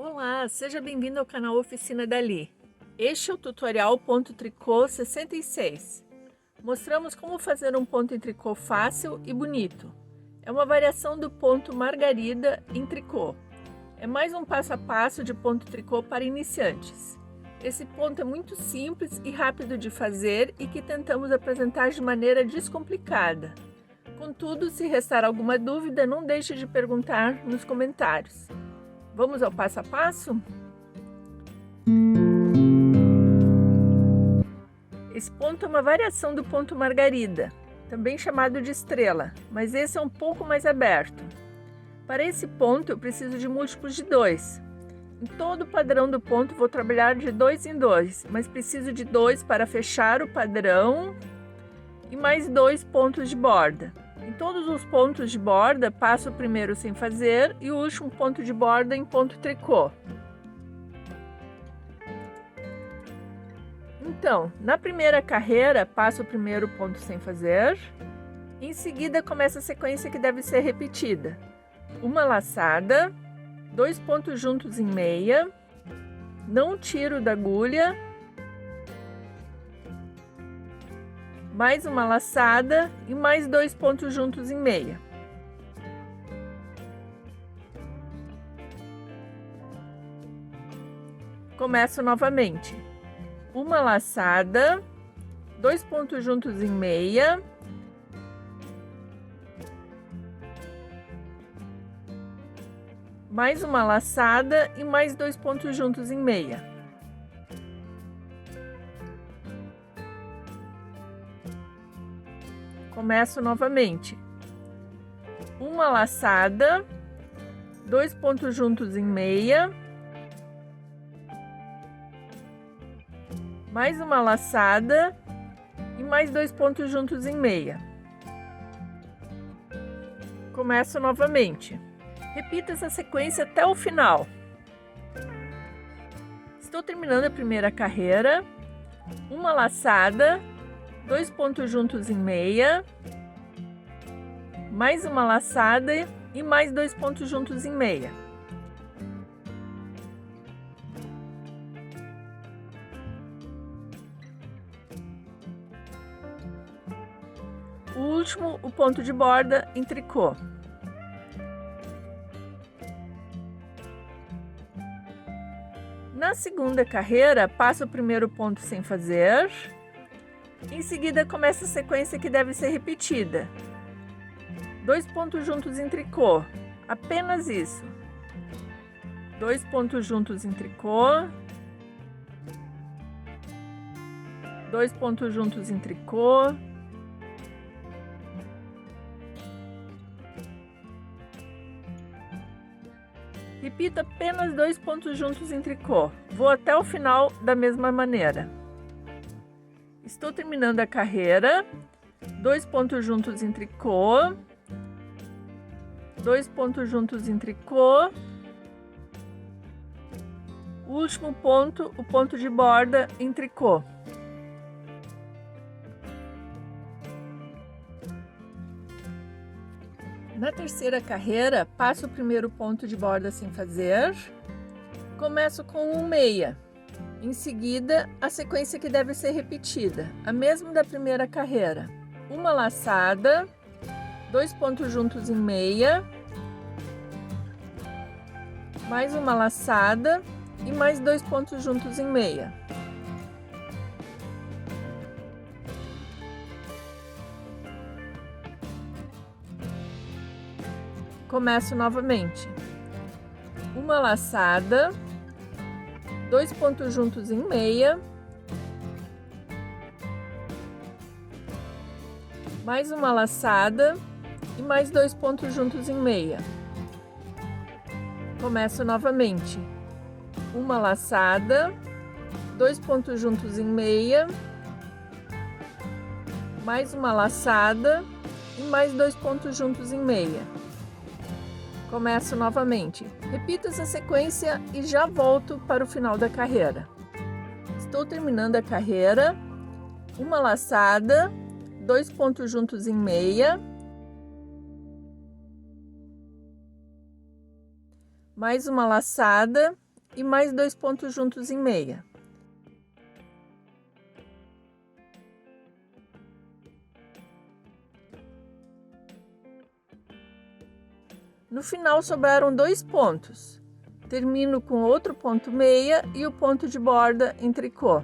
Olá, seja bem-vindo ao canal Oficina Dali. Este é o tutorial ponto tricô 66. Mostramos como fazer um ponto em tricô fácil e bonito. É uma variação do ponto margarida em tricô. É mais um passo a passo de ponto tricô para iniciantes. Esse ponto é muito simples e rápido de fazer e que tentamos apresentar de maneira descomplicada. Contudo, se restar alguma dúvida, não deixe de perguntar nos comentários. Vamos ao passo a passo? Esse ponto é uma variação do ponto margarida, também chamado de estrela, mas esse é um pouco mais aberto. Para esse ponto eu preciso de múltiplos de 2. Em todo o padrão do ponto vou trabalhar de 2 em 2, mas preciso de 2 para fechar o padrão e mais 2 pontos de borda. Em todos os pontos de borda, passo o primeiro sem fazer e o último ponto de borda em ponto tricô. Então, na primeira carreira, passo o primeiro ponto sem fazer. Em seguida, começa a sequência que deve ser repetida. Uma laçada, 2 pontos juntos em meia, não tiro da agulha, mais uma laçada e mais 2 pontos juntos em meia. Começo novamente. Uma laçada, 2 pontos juntos em meia, mais uma laçada e mais 2 pontos juntos em meia. Começo novamente. Uma laçada, 2 pontos juntos em meia, mais uma laçada e mais 2 pontos juntos em meia. Começo novamente. Repita essa sequência até o final. Estou terminando a primeira carreira. Uma laçada, 2 pontos juntos em meia, mais uma laçada e mais 2 pontos juntos em meia. O último, o ponto de borda em tricô. Na segunda carreira, passo o primeiro ponto sem fazer. Em seguida, começa a sequência que deve ser repetida. 2 pontos juntos em tricô, apenas isso. 2 pontos juntos em tricô. 2 pontos juntos em tricô. Repita apenas 2 pontos juntos em tricô. Vou até o final da mesma maneira. Estou terminando a carreira, 2 pontos juntos em tricô, 2 pontos juntos em tricô, o último ponto, o ponto de borda em tricô. Na terceira carreira, passo o primeiro ponto de borda sem fazer, começo com um meia. Em seguida, a sequência que deve ser repetida, a mesma da primeira carreira. Uma laçada, 2 pontos juntos em meia, mais uma laçada e mais 2 pontos juntos em meia. Começo novamente. Uma laçada, 2 pontos juntos em meia, mais uma laçada e mais 2 pontos juntos em meia. Começo novamente. Uma laçada, 2 pontos juntos em meia, mais uma laçada e mais 2 pontos juntos em meia. Começo novamente. Repito essa sequência e já volto para o final da carreira. Estou terminando a carreira. Uma laçada, 2 pontos juntos em meia, mais uma laçada e mais 2 pontos juntos em meia. No final sobraram 2 pontos. Termino com outro ponto meia e o ponto de borda em tricô.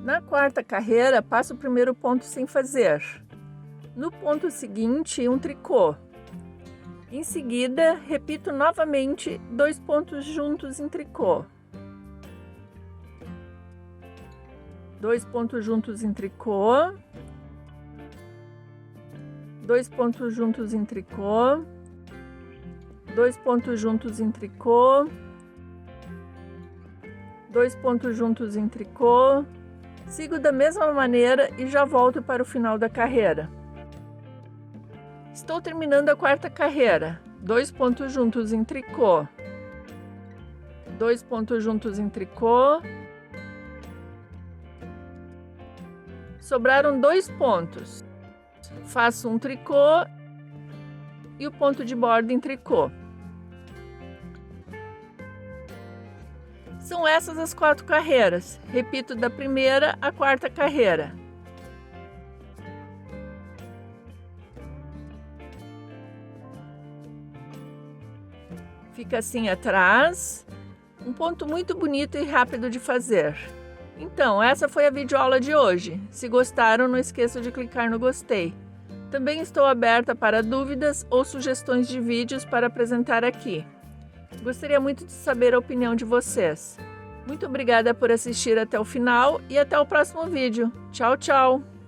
Na quarta carreira, passo o primeiro ponto sem fazer. No ponto seguinte, um tricô. Em seguida, repito novamente 2 pontos juntos em tricô. 2 pontos juntos em tricô. 2 pontos juntos em tricô. 2 pontos juntos em tricô. 2 pontos juntos em tricô. Sigo da mesma maneira e já volto para o final da carreira. Estou terminando a quarta carreira. 2 pontos juntos em tricô. 2 pontos juntos em tricô. Sobraram 2 pontos. Faço um tricô e o ponto de borda em tricô. São essas as 4 carreiras. Repito da primeira à quarta carreira. Fica assim atrás. Um ponto muito bonito e rápido de fazer. Então, essa foi a videoaula de hoje. Se gostaram, não esqueçam de clicar no gostei. Também estou aberta para dúvidas ou sugestões de vídeos para apresentar aqui. Gostaria muito de saber a opinião de vocês. Muito obrigada por assistir até o final e até o próximo vídeo. Tchau, tchau!